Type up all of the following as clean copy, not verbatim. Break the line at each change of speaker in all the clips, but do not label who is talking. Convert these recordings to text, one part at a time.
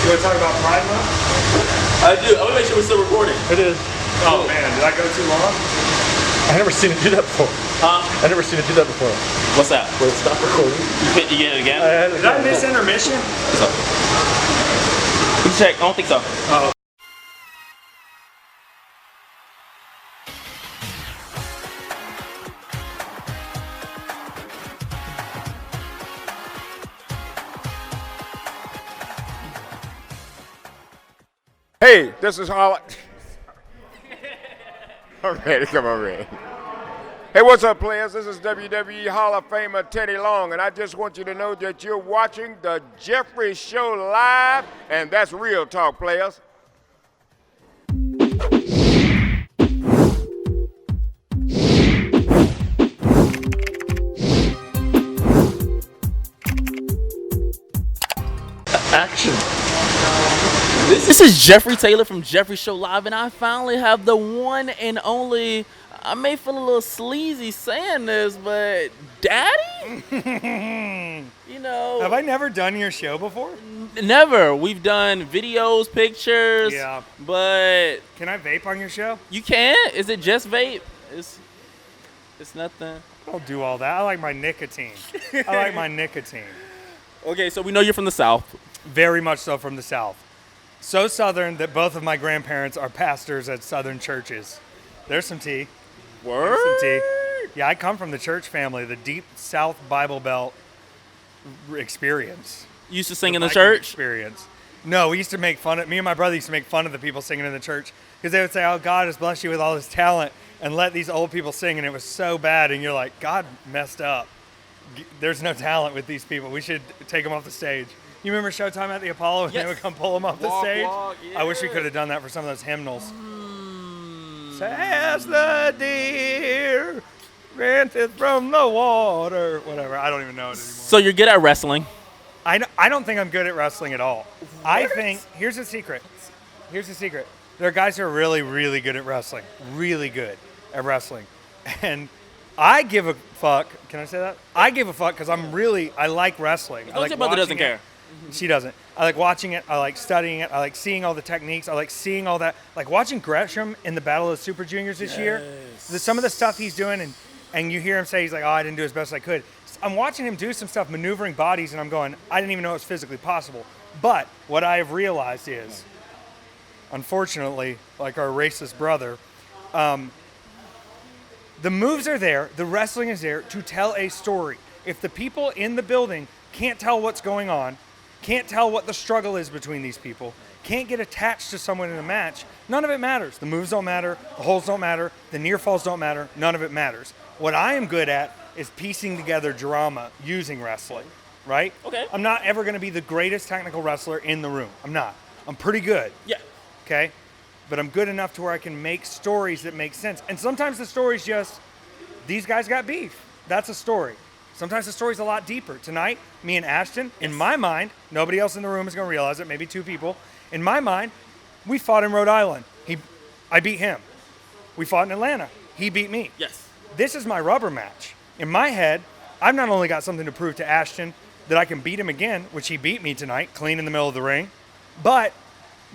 You want to talk about Pride Month?
I do. I want to make sure we're still recording.
It is. Oh man, did I go too long?
I never seen it do that before.
Huh?
I never seen it do that before.
What's that?
Where it stopped recording.
You get it again?
Did I miss intermission?
You check. I don't think so.
Oh.
Hey, this is Holla. I'm ready. Come on, ready. Hey, what's up, players? This is WWE Hall of Famer Teddy Long, and I just want you to know that you're watching the Jeffrey Show live, and that's real talk, players.
Action.
This is Jeffrey Taylor from Jeffrey Show Live, and I finally have the one and only. I may feel a little sleazy saying this, but Daddy? You know.
Have I never done your show before?
Never. We've done videos, pictures.
Yeah.
But
Can I vape on your show?
you can't? Is it just vape? It's nothing.
I don't do all that. I like my nicotine. I like my nicotine.
Okay, so we know you're from the South.
Very much so from the South. So Southern that both of my grandparents are pastors at Southern churches. There's some tea.
Word?
There's some tea. Yeah, I come from the church family, the deep South Bible Belt experience.
You used to sing in the
Viking
church?
Experience. No, we used to make fun of, me and my brother used to make fun of the people singing in the church because they would say, oh, God has blessed you with all this talent and let these old people sing, and it was so bad. And you're like, God messed up. There's no talent with these people. We should take them off the stage. You remember Showtime at the Apollo when they would come pull them off the stage?
Yeah.
I wish we could have done that for some of those hymnals. As the deer ranteth from the water. Whatever. I don't even know it anymore.
So you're good at wrestling.
I don't think I'm good at wrestling at all. I think, here's the secret. Here's the secret. There are guys who are really, really good at wrestling. Really good at wrestling. And I give a fuck. Can I say that? I give a fuck because I like wrestling. I like
your brother doesn't care.
She doesn't. I like watching it. I like studying it. I like seeing all the techniques. I like seeing all that. Like watching Gresham in the Battle of the Super Juniors this year. Some of the stuff he's doing, and you hear him say, he's like, oh, I didn't do as best as I could. I'm watching him do some stuff, maneuvering bodies, and I'm going, I didn't even know it was physically possible. But what I have realized is, unfortunately, like our racist brother, the moves are there, the wrestling is there to tell a story. If the people in the building can't tell what's going on, can't tell what the struggle is between these people, can't get attached to someone in a match, none of it matters. The moves don't matter, the holds don't matter, the near falls don't matter, none of it matters. What I am good at is piecing together drama using wrestling, right?
Okay.
I'm not ever going to be the greatest technical wrestler in the room. I'm not. I'm pretty good.
Yeah.
Okay? But I'm good enough to where I can make stories that make sense. And sometimes the story's just, these guys got beef. That's a story. Sometimes the story's a lot deeper. Tonight, me and Ashton, in my mind, nobody else in the room is going to realize it, maybe two people. In my mind, we fought in Rhode Island. I beat him. We fought in Atlanta. He beat me.
Yes.
This is my rubber match. In my head, I've not only got something to prove to Ashton that I can beat him again, which he beat me tonight, clean in the middle of the ring, but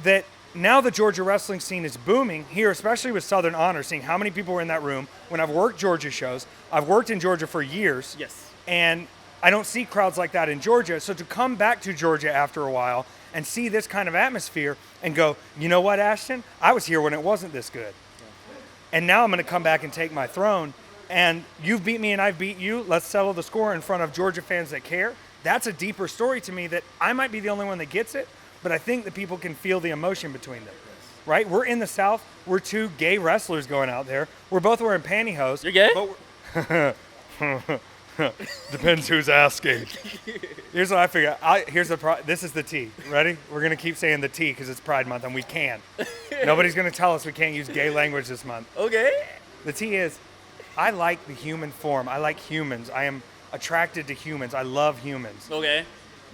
that now the Georgia wrestling scene is booming here, especially with Southern Honor, seeing how many people were in that room. When I've worked Georgia shows, I've worked in Georgia for years.
Yes.
And I don't see crowds like that in Georgia. So to come back to Georgia after a while and see this kind of atmosphere and go, you know what, Ashton? I was here when it wasn't this good. And now I'm going to come back and take my throne. And you've beat me and I've beat you. Let's settle the score in front of Georgia fans that care. That's a deeper story to me that I might be the only one that gets it, but I think that people can feel the emotion between them. Right? We're in the South. We're two gay wrestlers going out there. We're both wearing pantyhose.
You're gay?
But depends who's asking. Here's what I figure. This is the T. Ready? We're going to keep saying the T because it's Pride Month and we can. Nobody's going to tell us we can't use gay language this month.
Okay.
The T is, I like the human form. I like humans. I am attracted to humans. I love humans.
Okay.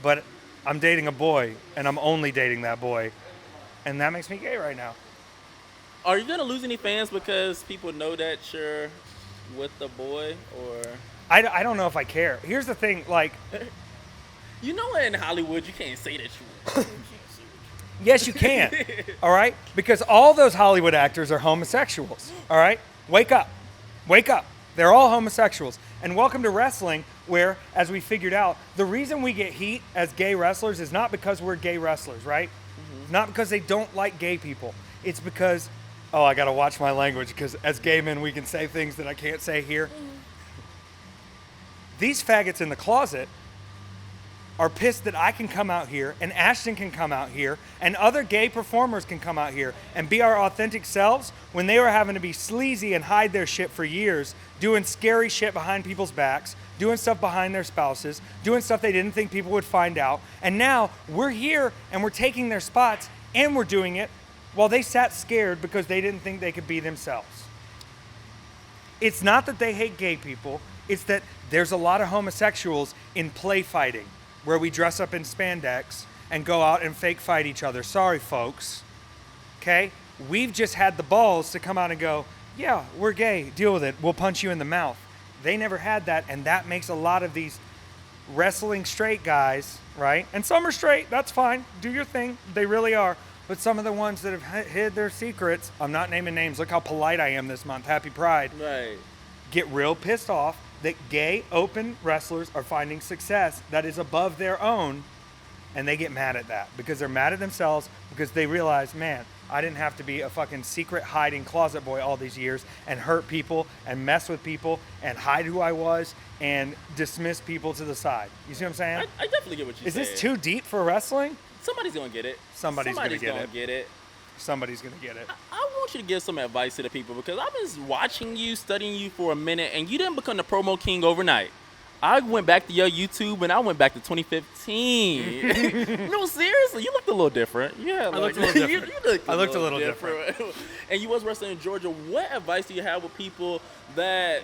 But I'm dating a boy and I'm only dating that boy. And that makes me gay right now.
Are you going to lose any fans because people know that you're with the boy, or?
I don't know if I care. Here's the thing, like...
You know in Hollywood, you can't say that you
Yes, you can. All right? Because all those Hollywood actors are homosexuals. All right? Wake up. Wake up. They're all homosexuals. And welcome to wrestling, where, as we figured out, the reason we get heat as gay wrestlers is not because we're gay wrestlers, right? Mm-hmm. Not because they don't like gay people. It's because, oh, I got to watch my language, because as gay men, we can say things that I can't say here. Mm-hmm. These faggots in the closet are pissed that I can come out here and Ashton can come out here and other gay performers can come out here and be our authentic selves when they were having to be sleazy and hide their shit for years, doing scary shit behind people's backs, doing stuff behind their spouses, doing stuff they didn't think people would find out. And now we're here and we're taking their spots and we're doing it while they sat scared because they didn't think they could be themselves. It's not that they hate gay people, it's that there's a lot of homosexuals in play fighting, where we dress up in spandex and go out and fake fight each other. Sorry, folks. Okay? We've just had the balls to come out and go, yeah, we're gay. Deal with it. We'll punch you in the mouth. They never had that, and that makes a lot of these wrestling straight guys, right? And some are straight. That's fine. Do your thing. They really are. But some of the ones that have hid their secrets, I'm not naming names. Look how polite I am this month. Happy Pride.
Right.
Get real pissed off that gay open wrestlers are finding success that is above their own, and they get mad at that because they're mad at themselves because they realize, man, I didn't have to be a fucking secret hiding closet boy all these years and hurt people and mess with people and hide who I was and dismiss people to the side. You see what I'm saying?
I definitely get what you're saying.
Is this too deep for wrestling?
Somebody's gonna get it.
Somebody's gonna get
it.
Somebody's gonna get it.
I want you to give some advice to the people because I've been watching you, studying you for a minute, and you didn't become the promo king overnight. I went back to your YouTube and I went back to 2015. No, seriously, you looked a little different. Yeah,
I looked a little different.
I looked a little different. And you was wrestling in Georgia. What advice do you have with people that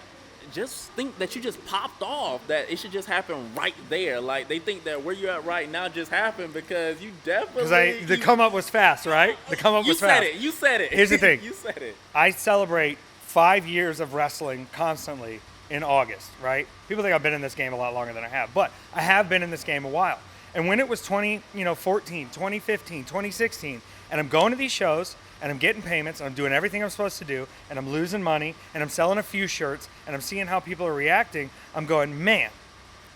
just think that you just popped off, that it should just happen right there? Like, they think that where you're at right now just happened because you definitely...
Because the come up was fast, right? The come up was fast.
You said it.
Here's the thing.
You said it.
I celebrate 5 years of wrestling constantly in August, right? People think I've been in this game a lot longer than I have, but I have been in this game a while. And when it was 2014, 2015, 2016, and I'm going to these shows, and I'm getting payments, and I'm doing everything I'm supposed to do, and I'm losing money, and I'm selling a few shirts, and I'm seeing how people are reacting, I'm going, man,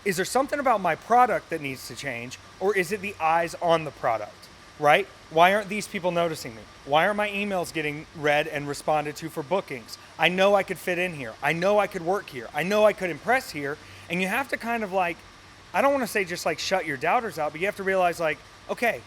is there something about my product that needs to change, or is it the eyes on the product, right? Why aren't these people noticing me? Why aren't my emails getting read and responded to for bookings? I know I could fit in here. I know I could work here. I know I could impress here, and you have to kind of like, I don't want to say just like shut your doubters out, but you have to realize like, okay,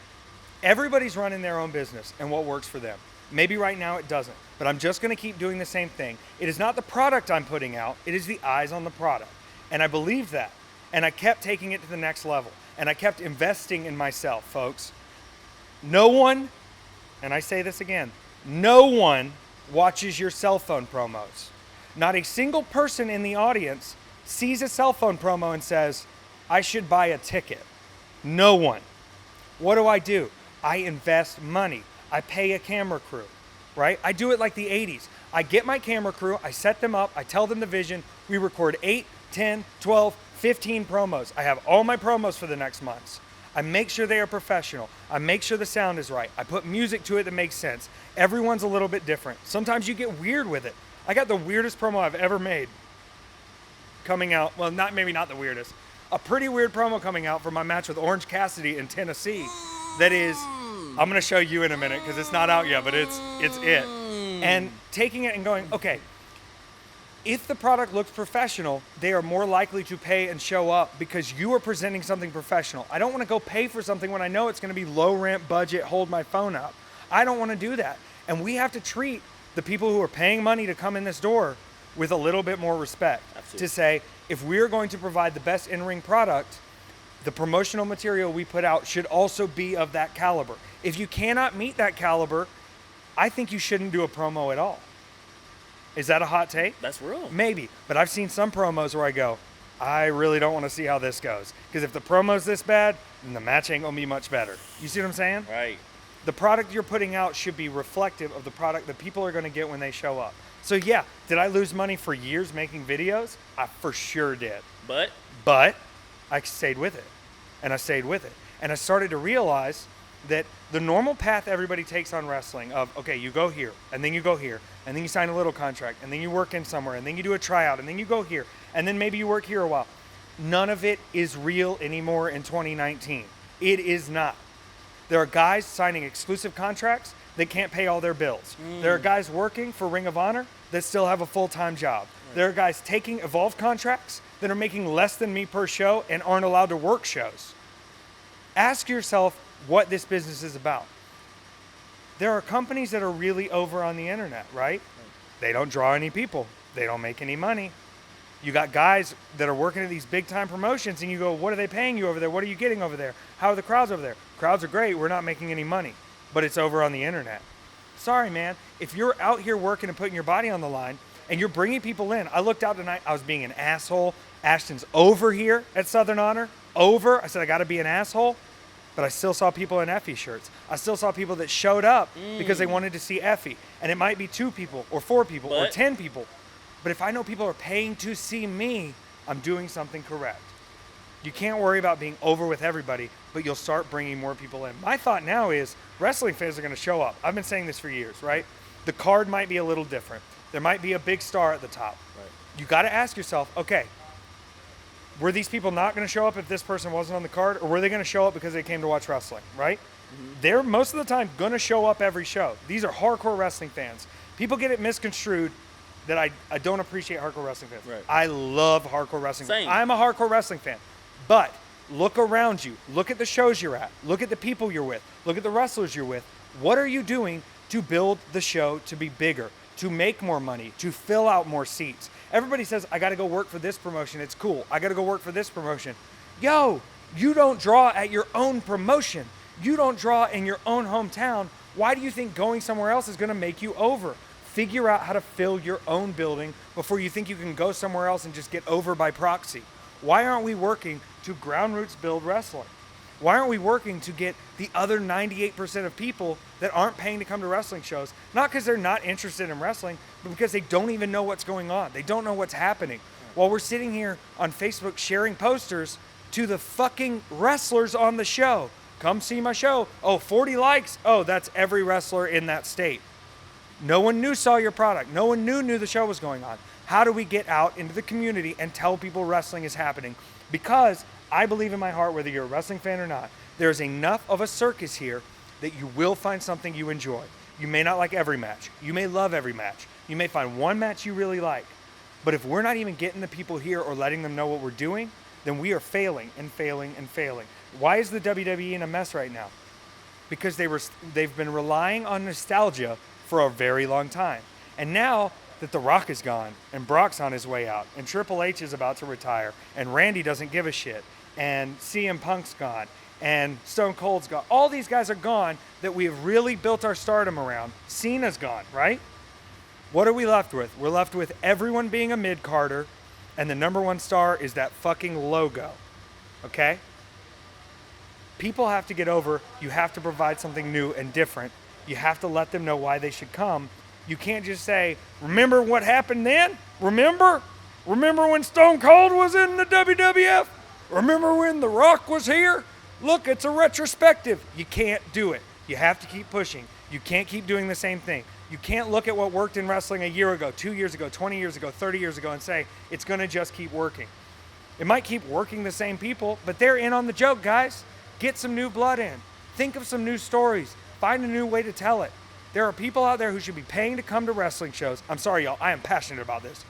everybody's running their own business and what works for them. Maybe right now it doesn't, but I'm just going to keep doing the same thing. It is not the product I'm putting out. It is the eyes on the product. And I believed that. And I kept taking it to the next level. And I kept investing in myself, folks. No one, and I say this again, no one watches your cell phone promos. Not a single person in the audience sees a cell phone promo and says, I should buy a ticket. No one. What do? I invest money. I pay a camera crew, right? I do it like the 80s. I get my camera crew, I set them up, I tell them the vision, we record 8, 10, 12, 15 promos. I have all my promos for the next months. I make sure they are professional. I make sure the sound is right. I put music to it that makes sense. Everyone's a little bit different. Sometimes you get weird with it. I got the weirdest promo I've ever made coming out. Well, maybe not the weirdest. A pretty weird promo coming out for my match with Orange Cassidy in Tennessee. That is, I'm going to show you in a minute because it's not out yet, but it's it. And taking it and going, okay, if the product looks professional, they are more likely to pay and show up because you are presenting something professional. I don't want to go pay for something when I know it's going to be low rent budget, hold my phone up. I don't want to do that. And we have to treat the people who are paying money to come in this door with a little bit more respect. Absolutely. To say, if we're going to provide the best in-ring product, the promotional material we put out should also be of that caliber. If you cannot meet that caliber, I think you shouldn't do a promo at all. Is that a hot take?
That's real.
Maybe, but I've seen some promos where I go, I really don't want to see how this goes. Because if the promo's this bad, then the match ain't going to be much better. You see what I'm saying?
Right.
The product you're putting out should be reflective of the product that people are going to get when they show up. So yeah, did I lose money for years making videos? I for sure did.
But
I stayed with it. And I stayed with it. And I started to realize that the normal path everybody takes on wrestling of, okay, you go here, and then you go here, and then you sign a little contract, and then you work in somewhere, and then you do a tryout, and then you go here, and then maybe you work here a while. None of it is real anymore in 2019. It is not. There are guys signing exclusive contracts that can't pay all their bills. There are guys working for Ring of Honor that still have a full-time job. There are guys taking Evolve contracts that are making less than me per show and aren't allowed to work shows. Ask yourself what this business is about. There are companies that are really over on the internet, right? They don't draw any people. They don't make any money. You got guys that are working at these big time promotions and you go, what are they paying you over there? What are you getting over there? How are the crowds over there? Crowds are great. We're not making any money, but it's over on the internet. Sorry, man. If you're out here working and putting your body on the line and you're bringing people in, I looked out tonight. I was being an asshole. Ashton's over here at Southern Honor. Over. I said, I got to be an asshole. But I still saw people in Effie shirts. I still saw people that showed up because they wanted to see Effie. And it might be 2 people or 4 people or 10 people. But if I know people are paying to see me, I'm doing something correct. You can't worry about being over with everybody, but you'll start bringing more people in. My thought now is wrestling fans are going to show up. I've been saying this for years, right? The card might be a little different. There might be a big star at the top. Right. You got to ask yourself, okay, were these people not going to show up if this person wasn't on the card, or were they going to show up because they came to watch wrestling, right? They're most of the time going to show up every show. These are hardcore wrestling fans. People get it misconstrued that I don't appreciate hardcore wrestling fans.
Right.
I love hardcore wrestling fans.
Same.
I'm a hardcore wrestling fan. But look around you. Look at the shows you're at. Look at the people you're with. Look at the wrestlers you're with. What are you doing to build the show to be bigger, to make more money, to fill out more seats? Everybody says, I got to go work for this promotion. It's cool. I got to go work for this promotion. Yo, you don't draw at your own promotion. You don't draw in your own hometown. Why do you think going somewhere else is going to make you over? Figure out how to fill your own building before you think you can go somewhere else and just get over by proxy. Why aren't we working to ground roots build wrestling? Why aren't we working to get the other 98% of people that aren't paying to come to wrestling shows? Not because they're not interested in wrestling, but because they don't even know what's going on. They don't know what's happening. While we're sitting here on Facebook sharing posters to the fucking wrestlers on the show. Come see my show. Oh, 40 likes. Oh, that's every wrestler in that state. No one saw your product. No one knew the show was going on. How do we get out into the community and tell people wrestling is happening? Because I believe in my heart, whether you're a wrestling fan or not, there's enough of a circus here that you will find something you enjoy. You may not like every match. You may love every match. You may find one match you really like. But if we're not even getting the people here or letting them know what we're doing, then we are failing and failing and failing. Why is the WWE in a mess right now? Because they've been relying on nostalgia for a very long time. And now that The Rock is gone and Brock's on his way out and Triple H is about to retire and Randy doesn't give a shit and CM Punk's gone and Stone Cold's gone. All these guys are gone that we have really built our stardom around. Cena's gone, right? What are we left with? We're left with everyone being a mid-carder and the number one star is that fucking logo, okay? People have to get over, you have to provide something new and different. You have to let them know why they should come. You can't just say, remember what happened then? Remember? Remember when Stone Cold was in the WWF? Remember when The Rock was here? Look, it's a retrospective. You can't do it. You have to keep pushing. You can't keep doing the same thing. You can't look at what worked in wrestling a year ago, 2 years ago, 20 years ago, 30 years ago and say, it's going to just keep working. It might keep working the same people, but they're in on the joke, guys. Get some new blood in. Think of some new stories. Find a new way to tell it. There are people out there who should be paying to come to wrestling shows. I'm sorry, y'all. I am passionate about this.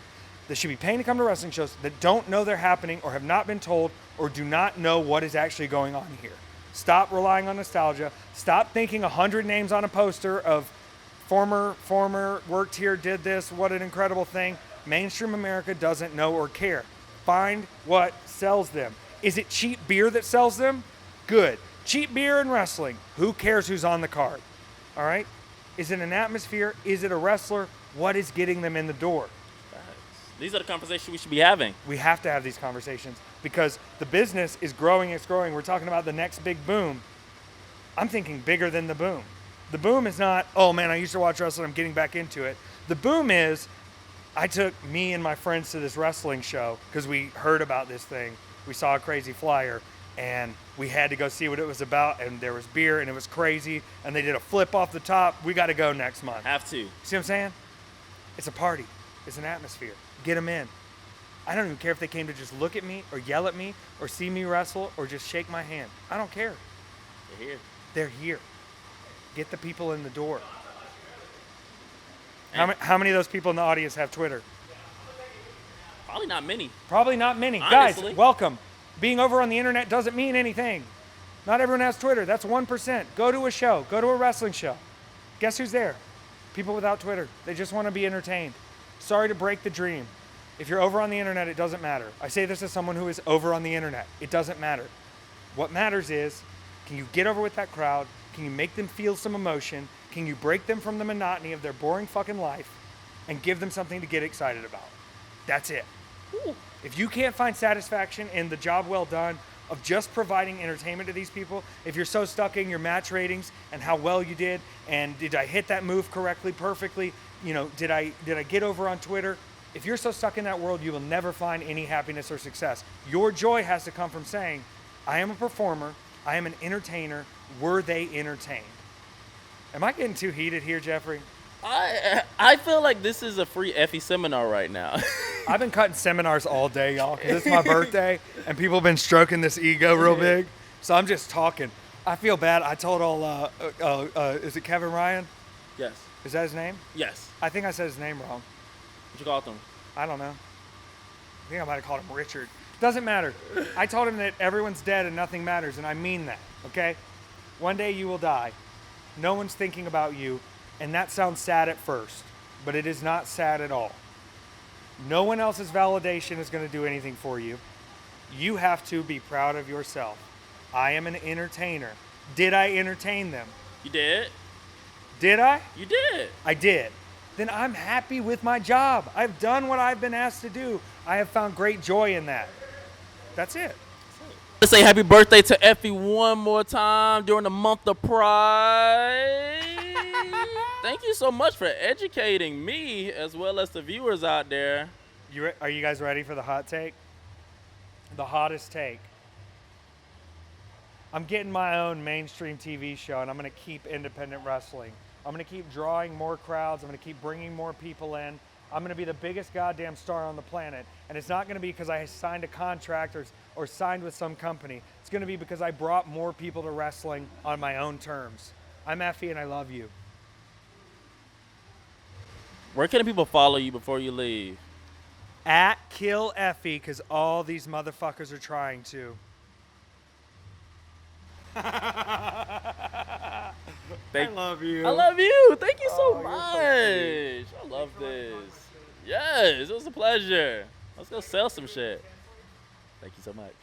They should be paying to come to wrestling shows that don't know they're happening or have not been told or do not know what is actually going on here. Stop relying on nostalgia. Stop thinking 100 names on a poster of former worked here, did this, what an incredible thing. Mainstream America doesn't know or care. Find what sells them. Is it cheap beer that sells them? Good. Cheap beer and wrestling. Who cares who's on the card? All right? Is it an atmosphere? Is it a wrestler? What is getting them in the door?
These are the conversations we should be having.
We have to have these conversations because the business is growing, it's growing. We're talking about the next big boom. I'm thinking bigger than the boom. The boom is not, oh man, I used to watch wrestling, I'm getting back into it. The boom is, I took me and my friends to this wrestling show because we heard about this thing. We saw a crazy flyer And we had to go see what it was about, and there was beer, and it was crazy, and they did a flip off the top. We got to go next month.
Have to.
See what I'm saying? It's a party. It's an atmosphere. Get them in. I don't even care if they came to just look at me or yell at me or see me wrestle or just shake my hand. I don't care.
They're here.
They're here. Get the people in the door. How many of those people in the audience have Twitter?
Probably not many.
Probably not many.
Honestly.
Guys, welcome. Being over on the internet doesn't mean anything. Not everyone has Twitter. That's 1%. Go to a show. Go to a wrestling show. Guess who's there? People without Twitter. They just want to be entertained. Sorry to break the dream. If you're over on the internet, it doesn't matter. I say this as someone who is over on the internet. It doesn't matter. What matters is, can you get over with that crowd? Can you make them feel some emotion? Can you break them from the monotony of their boring fucking life and give them something to get excited about? That's it.
Ooh.
If you can't find satisfaction in the job well done of just providing entertainment to these people, if you're so stuck in your match ratings and how well you did, and did I hit that move correctly, perfectly, you know, did I get over on Twitter? If you're so stuck in that world, you will never find any happiness or success. Your joy has to come from saying, I am a performer, I am an entertainer, were they entertained? Am I getting too heated here, Jeffrey?
I feel like this is a free Effie seminar right now.
I've been cutting seminars all day, y'all, because it's my birthday, and people have been stroking this ego real big. So I'm just talking. I feel bad. I told is it Kevin Ryan?
Yes.
Is that his name?
Yes.
I think I said his name wrong.
What you called him?
I don't know. I think I might have called him Richard. Doesn't matter. I told him that everyone's dead and nothing matters, and I mean that, okay? One day you will die. No one's thinking about you, and that sounds sad at first, but it is not sad at all. No one else's validation is going to do anything for you. You have to be proud of yourself. I am an entertainer. Did I entertain them?
You did.
Did I?
You did.
I did. Then I'm happy with my job. I've done what I've been asked to do. I have found great joy in that. That's it.
Let's say happy birthday to Effie one more time during the month of Pride. Thank you so much for educating me as well as the viewers out there.
Are you guys ready for the hot take? The hottest take. I'm getting my own mainstream TV show, and I'm going to keep independent wrestling. I'm going to keep drawing more crowds. I'm going to keep bringing more people in. I'm going to be the biggest goddamn star on the planet. And it's not going to be because I signed a contract or signed with some company. It's going to be because I brought more people to wrestling on my own terms. I'm Effie, and I love you.
Where can people follow you before you leave?
At Kill Effie, because all these motherfuckers are trying to. I love you.
I love you. Thank you so
Oh,
much.
you're so
I love this. Yes, it was a pleasure. Let's go sell some shit. Thank you so much.